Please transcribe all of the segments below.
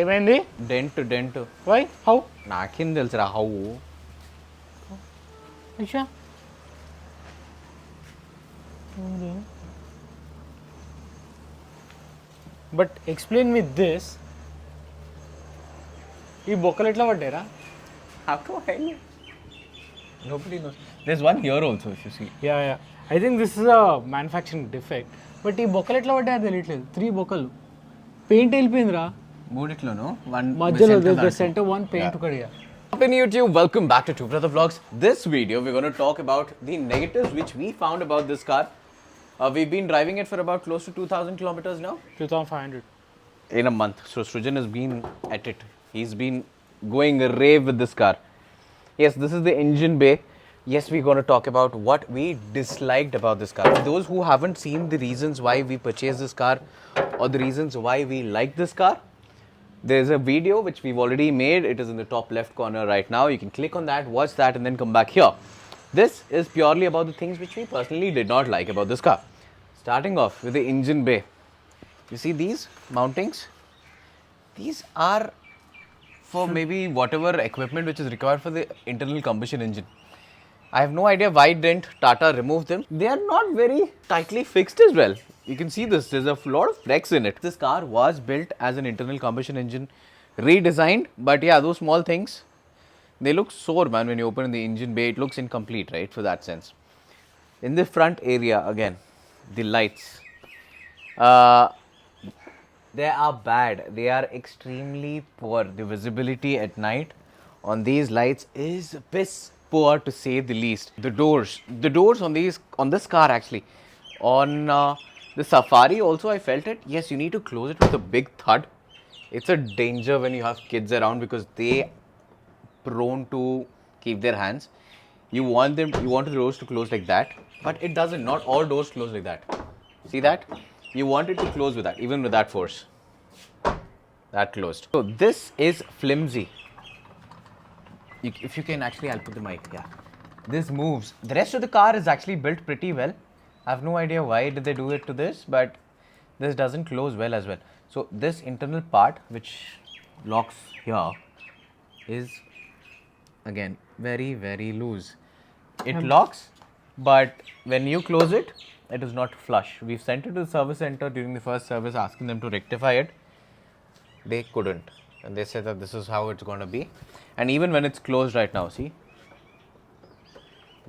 ఏమైంది? Dent. Why? How? నాకేం తెలుసురా హౌ. అయ్యా. But explain with this. ఈ బొక్కలు ఎట్లా పడ్డారా? How do I know? Nobody knows. There's one here also, if you see. Yeah. I think this is a manufacturing defect. But ఈ బొక్కలు ఎట్లా పడ్డాయో తెలియట్లేదు. 3 బొక్కలు. పెయింట్ వెళ్ళిపోయిందిరా మూడిట్లోనూ వన్ మధ్యలో ద సెంటర్ వన్ పెయింట్ ఒకటిగా. Up in YouTube, welcome back to 2BrotherVlogs. This video, we're going to talk about the negatives which we found about this car. We've been driving it for about close to 2,000 kilometers now. 2,500. In a month. So Srujan has been at it. He's been going a rave with this car. Yes, this is the engine bay. Yes, we're going to talk about what we disliked about this car. For those who haven't seen the reasons why we purchased this car or the reasons why we like this car, there's a video which we've already made. It is in the top left corner right now. You can click on that, watch that, and then come back here. This is purely about the things which we personally did not like about this car. Starting off with the engine bay. You see these mountings? These are for maybe whatever equipment which is required for the internal combustion engine. I have no idea why didn't Tata remove them. They are not very tightly fixed as well. You can see this, there's a lot of flex in it. This car was built as an internal combustion engine, redesigned, but yeah, those small things, they look sore, man. When you open the engine bay, it looks incomplete, right, for that sense. In the front area, again, the lights, they are bad. They are extremely poor. The visibility at night on these lights is piss poor, to say the least. The doors on this car actually, on the Safari also I felt it. Yes, you need to close it with a big thud. It's a danger when you have kids around because they prone to keep their hands. You want the doors to close like that, but it doesn't. Not all doors close like that. See that? You want it to close with that, even with that force. That closed. So this is flimsy. If you can actually, I'll put the mic. Yeah, this moves. The rest of the car is actually built pretty well. I have no idea why did they do it to this, but this doesn't close well as well. So this internal part which locks here is again very, very loose. It locks, but when you close it, it is not flush. We've sent it to the service center during the first service asking them to rectify it. They couldn't, and they said that this is how it's going to be. And even when it's closed right now, see,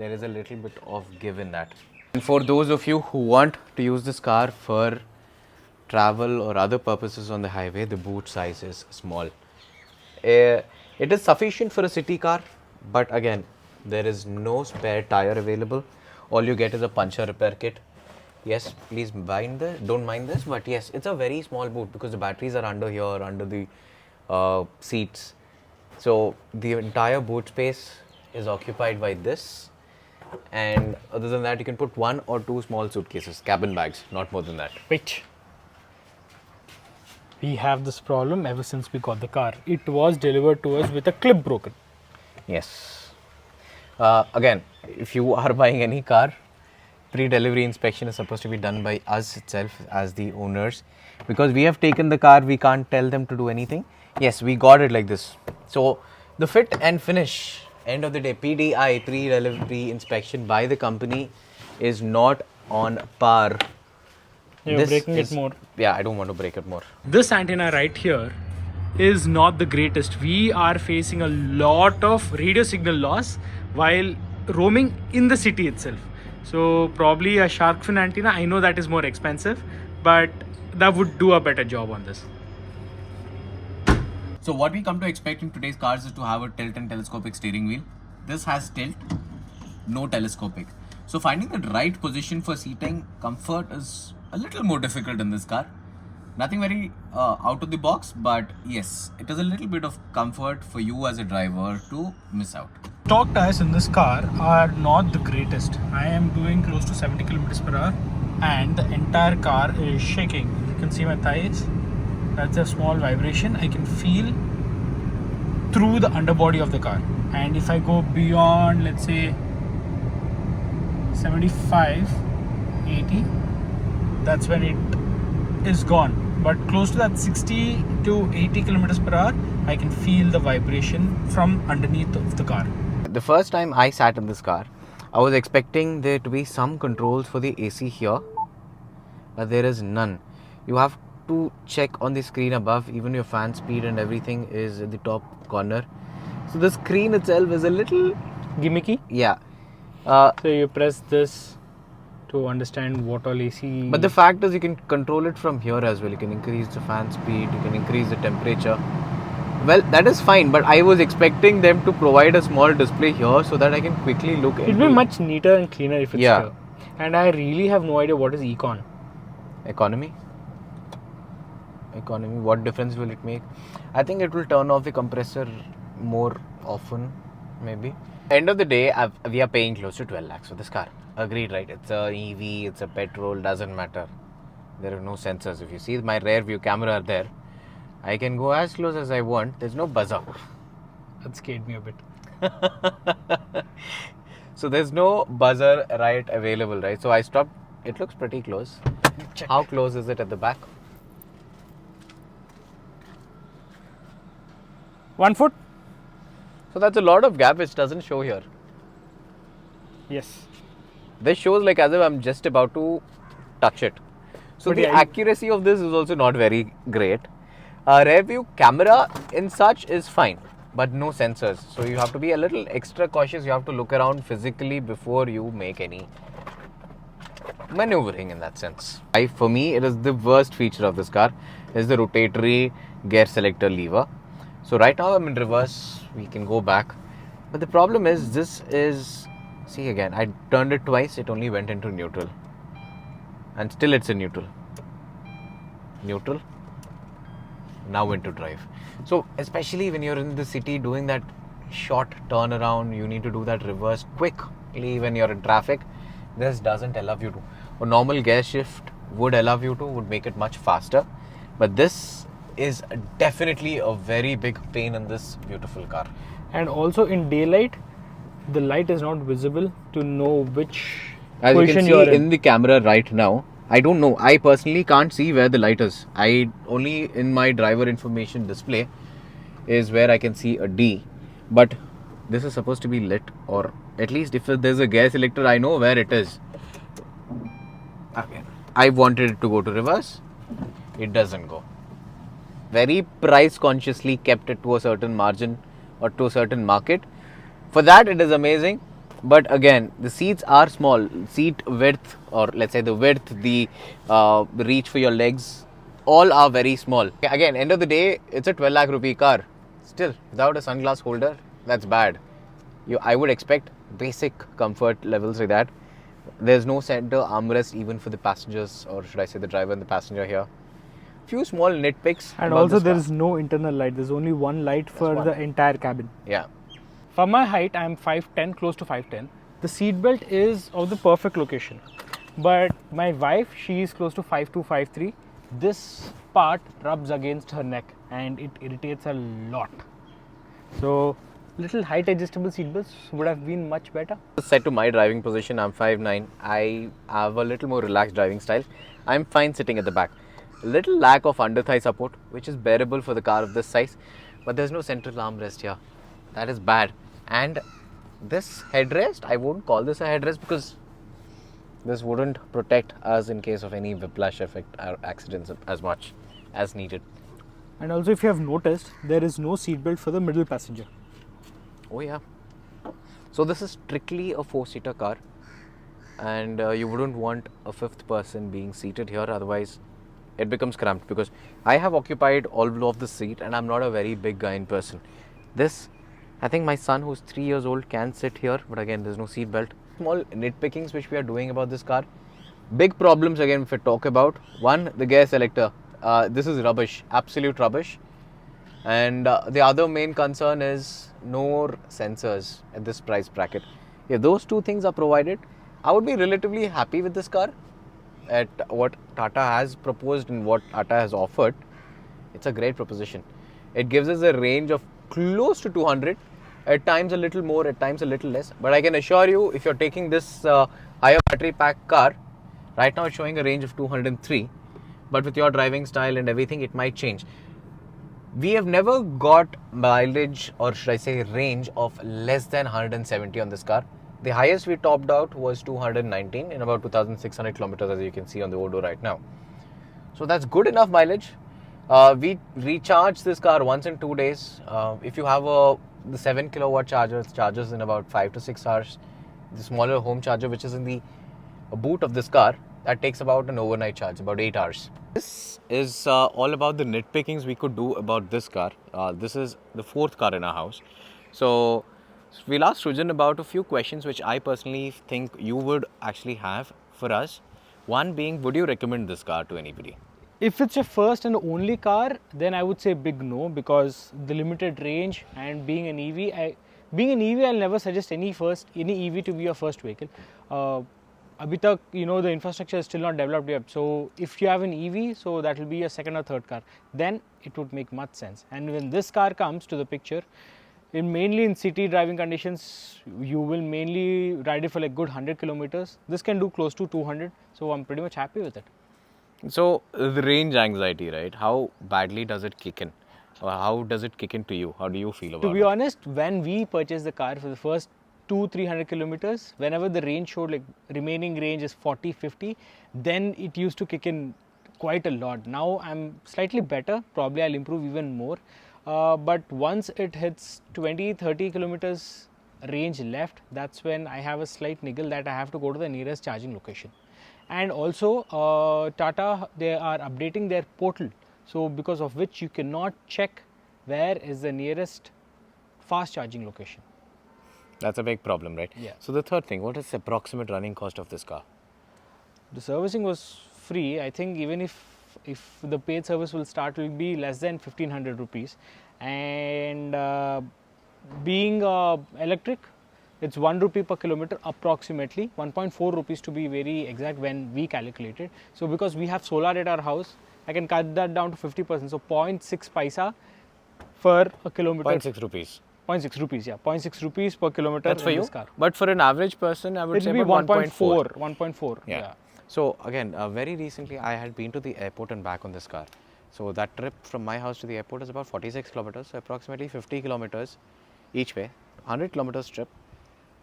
there is a little bit of give in that. And for those of you who want to use this car for travel or other purposes on the highway, the boot size is small. It is sufficient for a city car, but again, there is no spare tire available. All you get is a puncture repair kit. Yes, please don't mind this, but yes, it's a very small boot because the batteries are under here, under the seats. So the entire boot space is occupied by this, and other than that, you can put 1 or 2 small suitcases, cabin bags, not more than that. Which we have this problem ever since we got the car. It was delivered to us with a clip broken. Yes. Again, if you are buying any car, pre-delivery inspection is supposed to be done by us itself as the owners. Because we have taken the car, we can't tell them to do anything. Yes, we got it like this. So the fit and finish, end of the day, PDI, pre-delivery inspection by the company, is not on par. You're breaking it more. Yeah, I don't want to break it more. This antenna right here is not the greatest. We are facing a lot of radio signal loss while roaming in the city itself. So probably a shark fin antenna, I know that is more expensive, but that would do a better job on this. So what we come to expect in today's cars is to have a tilt and telescopic steering wheel. This has tilt, no telescopic. So finding the right position for seating comfort is a little more difficult in this car. Nothing very out of the box, but yes, it is a little bit of comfort for you as a driver to miss out. Stock tires in this car are not the greatest. I am doing close to 70 kilometers per hour and the entire car is shaking. You can see my thighs. That's a small vibration I can feel through the underbody of the car. And if I go beyond, let's say 75, 80, that's when it is gone. but close to that 60 to 80 kilometers per hour, I can feel the vibration from underneath of the car. The first time I sat in this car, I was expecting there to be some controls for the AC here, but there is none. You have to check on the screen above, even your fan speed and everything is at the top corner. So the screen itself is a little Gimmicky. yeah. So you press this to understand what all AC. But the fact is, you can control it from here as well. You can increase the fan speed, you can increase the temperature. Well, that is fine, but I was expecting them to provide a small display here so that I can quickly look It'll be much neater and cleaner if it's Yeah. here. And I really have no idea what is econ. Economy. What difference will it make? I think it will turn off the compressor more often, maybe. End of the day, we are paying close to 12 lakhs for this car. Agreed, right? It's a EV, it's a petrol, doesn't matter. There are no sensors. If you see my rear view camera there, I can go as close as I want. There's no buzzer. That scared me a bit. So there's no buzzer right available, right? So I stopped. It looks pretty close. Check. How close is it at the back? 1 foot? So that's a lot of gap which doesn't show here. Yes. This shows like as if I'm just about to touch it. So But the yeah, accuracy of this is also not very great. Rear view camera in such is fine, but no sensors. So you have to be a little extra cautious. You have to look around physically before you make any maneuvering in that sense. For me, it is the worst feature of this car is the rotatory gear selector lever. So right now I'm in reverse. We can go back. But the problem is this is, see again, I turned it twice. It only went into neutral. And still it's in neutral. Neutral. Now into drive. So especially when you're in the city doing that short turnaround, you need to do that reverse quickly when you're in traffic. This doesn't allow you to. A normal gear shift would allow you to, would make it much faster. But this is definitely a very big pain in this beautiful car. And also in daylight, the light is not visible to know which As you position can you're see in the camera right now, I don't know. I personally can't see where the light is. I only in my driver information display is where I can see a D. But this is supposed to be lit, or at least if there's a gear selector, I know where it is. Okay. I wanted it to go to reverse. It doesn't go. Very price consciously kept it to a certain margin or to a certain market. For that, it is amazing. But again, the seats are small. Seat width, or let's say the width, the reach for your legs, all are very small. Again, end of the day, it's a 12 lakh rupee car. Still, without a sunglass holder, that's bad. I would expect basic comfort levels like that. There's no center armrest even for the passengers, or should I say the driver and the passenger here. Few small nitpicks. And also there is no internal light. There's only one light for the entire cabin. Yeah. For my height, I'm 5'10", close to 5'10". The seat belt is of the perfect location. But my wife, she is close to 5'2", 5'3". This part rubs against her neck and it irritates a lot. So little height adjustable seat belts would have been much better. Set to my driving position, I'm 5'9". I have a little more relaxed driving style. I'm fine sitting at the back. Little lack of under thigh support, which is bearable for the car of this size, but there's no central armrest here. That is bad. And this headrest, I won't call this a headrest because this wouldn't protect us in case of any whiplash effect or accidents as much as needed. And also, if you have noticed, there is no seat belt for the middle passenger. Oh yeah. So this is strictly a 4-seater car, and you wouldn't want a 5th person being seated here, otherwise it becomes cramped, because I have occupied all of the seat and I'm not a very big guy in person. This, I think my son who's 3 years old can sit here, but again there's no seat belt. Small nitpickings which we are doing about this car. Big problems again if I talk about. One, the gear selector. This is rubbish, absolute rubbish. And the other main concern is no sensors at this price bracket. If those two things are provided, I would be relatively happy with this car. At what Tata has proposed and what Tata has offered, it's a great proposition. It gives us a range of close to 200, at times a little more, at times a little less. But I can assure you, if you're taking this higher battery pack car, right now it's showing a range of 203. but with your driving style and everything, it might change. We have never got mileage, or should I say range, of less than 170 on this car. The highest we topped out was 219 in about 2,600 kilometers, as you can see on the Odo right now. So that's good enough mileage. We recharge this car once in 2 days. If you have the 7 kilowatt charger, it charges in about 5 to 6 hours. The smaller home charger, which is in the boot of this car, that takes about an overnight charge, about 8 hours. This is all about the nitpickings we could do about this car. This is the 4th car in our house. So we'll ask Srujan about a few questions which I personally think you would actually have for us. One being, would you recommend this car to anybody? If it's your first and only car, then I would say big no, because the limited range and being an EV, I'll never suggest any EV to be your first vehicle. Abhi tak, the infrastructure is still not developed yet. So if you have an EV, so that will be your second or third car. Then it would make much sense. And when this car comes to the picture, mainly in city driving conditions, you will mainly ride it for like good 100 kilometers. This can do close to 200. So I'm pretty much happy with it. So the range anxiety, right? How badly does it kick in? Or how does it kick into you? How do you feel about it? To be honest, when we purchased the car for the first 200-300 kilometers, whenever the range showed like remaining range is 40-50, then it used to kick in quite a lot. Now I'm slightly better, probably I'll improve even more. But once it hits 20-30 kilometers range left, that's when I have a slight niggle that I have to go to the nearest charging location. And also Tata, they are updating their portal, so because of which you cannot check where is the nearest fast charging location. That's a big problem, right? Yeah. So the third thing, what is the approximate running cost of this car? The servicing was free. I think even if the paid service will be less than 1500 rupees. And being electric, it's 1 rupee per kilometer approximately, 1.4 rupees to be very exact when we calculated. So because we have solar at our house, I can cut that down to 50%. So 0.6 paisa for a kilometer. 0.6 rupees. 0.6 rupees, yeah. 0.6 rupees per kilometer. That's for you? This car. But for an average person, I would say It will be 1.4. 1.4. Yeah. So again, very recently I had been to the airport and back on this car. So that trip from my house to the airport is about 46 kilometers, so approximately 50 kilometers each way. 100 kilometers trip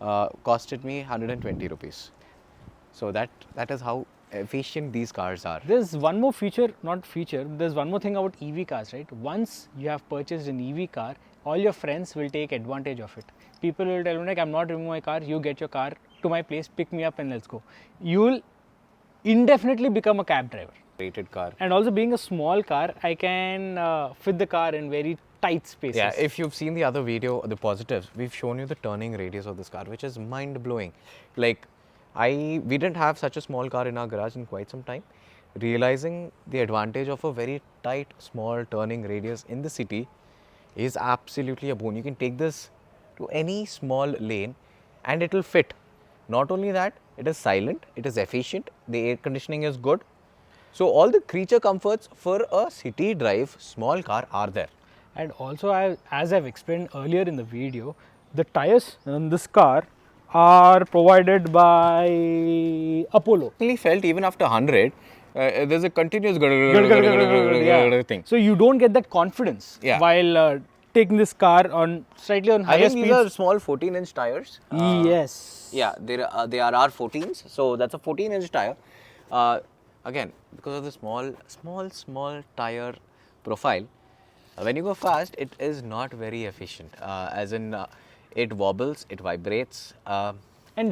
costed me 120 rupees. So that is how efficient these cars are. There's one more there's one more thing about EV cars, right? Once you have purchased an EV car, all your friends will take advantage of it. People will tell me like, I'm not removing my car, you get your car to my place, pick me up and let's go. You will indefinitely become a cab driver. Rated car. And also being a small car, I can fit the car in very tight spaces. Yeah, if you've seen the other video, the positives, we've shown you the turning radius of this car, which is mind-blowing. Like, we didn't have such a small car in our garage in quite some time. Realizing the advantage of a very tight, small turning radius in the city is absolutely a boon. You can take this to any small lane and it will fit. Not only that, it is silent, it is efficient, the air conditioning is good. So all the creature comforts for a city drive small car are there. And also, as I've explained earlier in the video, the tires on this car are provided by Apollo. I felt even after 100, there's a continuous thing. So you don't get that confidence while taking this car on slightly on higher speeds. I think these are small 14-inch tires. Yes. Yeah, they are R14s. So that's a 14-inch tire. Again, because of the small tire profile, when you go fast, it is not very efficient. As in, it wobbles, it vibrates. And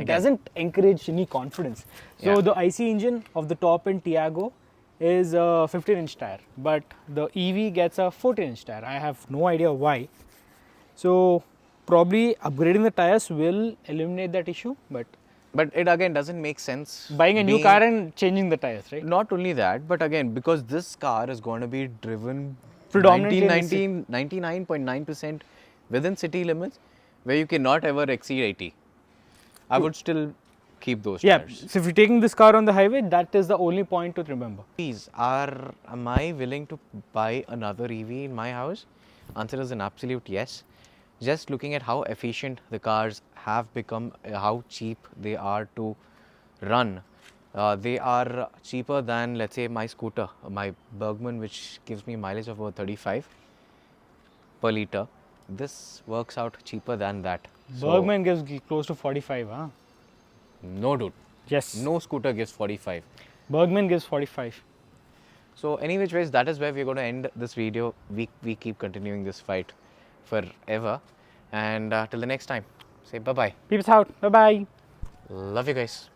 doesn't encourage any confidence. So the IC engine of the top end Tiago is a 15-inch tire, but the EV gets a 14-inch tire. I have no idea why. So probably upgrading the tires will eliminate that issue, but it again doesn't make sense. Buying a new car and changing the tires, right? Not only that, but again, because this car is going to be driven predominantly 99.9% within city limits, where you cannot ever exceed 80. I would still keep those tires. So if you're taking this car on the highway, that is the only point to remember. Am I willing to buy another EV in my house? Answer is an absolute yes. Just looking at how efficient the cars have become, how cheap they are to run. They are cheaper than, let's say, my scooter, my Bergman, which gives me mileage of about 35 per liter. This works out cheaper than that. Bergman gives close to 45, huh? No, dude. Yes. No scooter gives 45. Bergman gives 45. So, any which ways, that is where we're going to end this video. We keep continuing this fight forever. And till the next time, say bye-bye. Peeps out. Bye-bye. Love you guys.